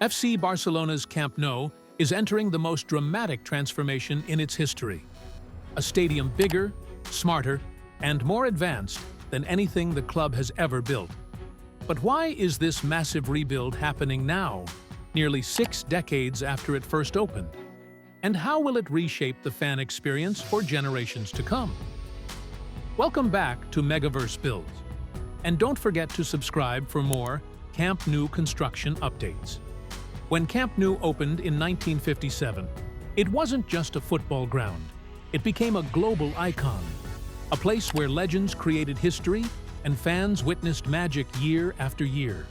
FC Barcelona's Camp Nou is entering the most dramatic transformation in its history. A stadium bigger, smarter, and more advanced than anything the club has ever built. But why is this massive rebuild happening now, nearly 6 decades after it first opened? And how will it reshape the fan experience for generations to come? Welcome back to MegaVerse Builds. And don't forget to subscribe for more Camp Nou construction updates. When Camp Nou opened in 1957, it wasn't just a football ground. It became a global icon, a place where legends created history and fans witnessed magic year after year.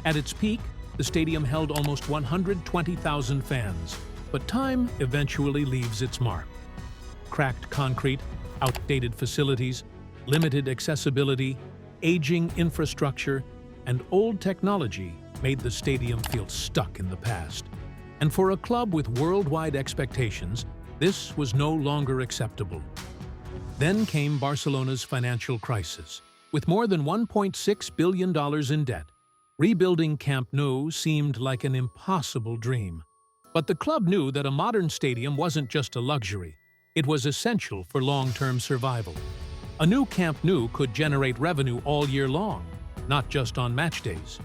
At its peak, the stadium held almost 120,000 fans, but time eventually leaves its mark. Cracked concrete, outdated facilities, limited accessibility, aging infrastructure, and old technology made the stadium feel stuck in the past. And for a club with worldwide expectations, this was no longer acceptable. Then came Barcelona's financial crisis. With more than $1.6 billion in debt, rebuilding Camp Nou seemed like an impossible dream. But the club knew that a modern stadium wasn't just a luxury. It was essential for long-term survival. A new Camp Nou could generate revenue all year long, not just on match days.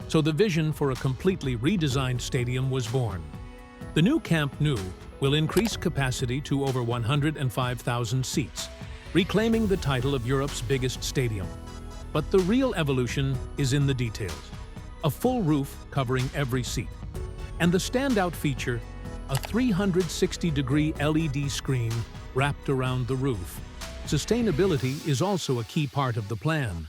So the vision for a completely redesigned stadium was born. The new Camp Nou will increase capacity to over 105,000 seats, reclaiming the title of Europe's biggest stadium. But the real evolution is in the details. A full roof covering every seat. And the standout feature, a 360-degree LED screen wrapped around the roof. Sustainability is also a key part of the plan.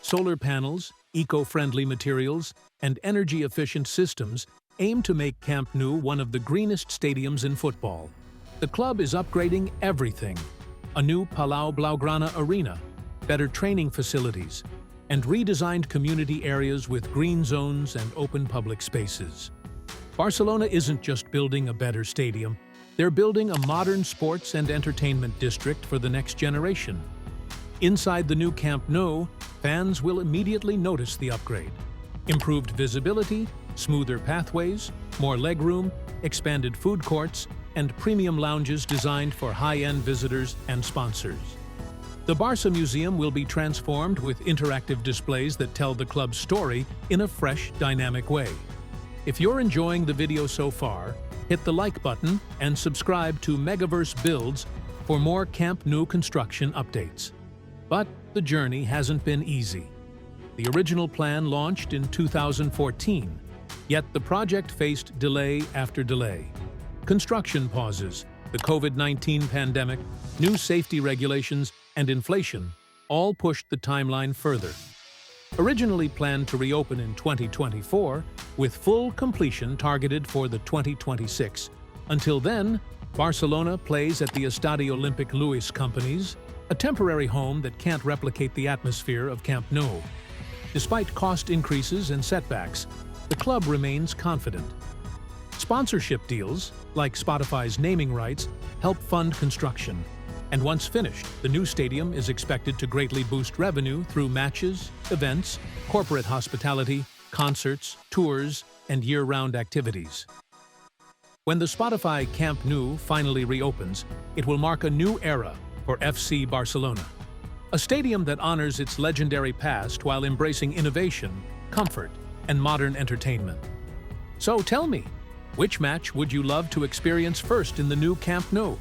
Solar panels, eco-friendly materials, and energy-efficient systems aim to make Camp Nou one of the greenest stadiums in football. The club is upgrading everything. A new Palau Blaugrana arena, better training facilities, and redesigned community areas with green zones and open public spaces. Barcelona isn't just building a better stadium, they're building a modern sports and entertainment district for the next generation. Inside the new Camp Nou, fans will immediately notice the upgrade. Improved visibility, smoother pathways, more legroom, expanded food courts, and premium lounges designed for high-end visitors and sponsors. The Barca Museum will be transformed with interactive displays that tell the club's story in a fresh, dynamic way. If you're enjoying the video so far, hit the like button and subscribe to MegaVerse Builds for more Camp Nou construction updates. But the journey hasn't been easy. The original plan launched in 2014, yet the project faced delay after delay. Construction pauses, the COVID-19 pandemic, new safety regulations, and inflation all pushed the timeline further. Originally planned to reopen in 2024, with full completion targeted for the 2026. Until then, Barcelona plays at the Estadio Olímpic Lluís Companys, a temporary home that can't replicate the atmosphere of Camp Nou. Despite cost increases and setbacks, the club remains confident. Sponsorship deals, like Spotify's naming rights, help fund construction. And once finished, the new stadium is expected to greatly boost revenue through matches, events, corporate hospitality, concerts, tours, and year-round activities. When the Spotify Camp Nou finally reopens, it will mark a new era for FC Barcelona. A stadium that honors its legendary past while embracing innovation, comfort, and modern entertainment. So tell me, which match would you love to experience first in the new Camp Nou?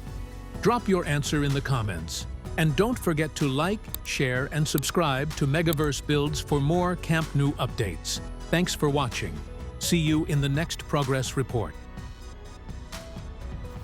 Drop your answer in the comments. And don't forget to like, share, and subscribe to MegaVerse Builds for more Camp Nou updates. Thanks for watching. See you in the next progress report.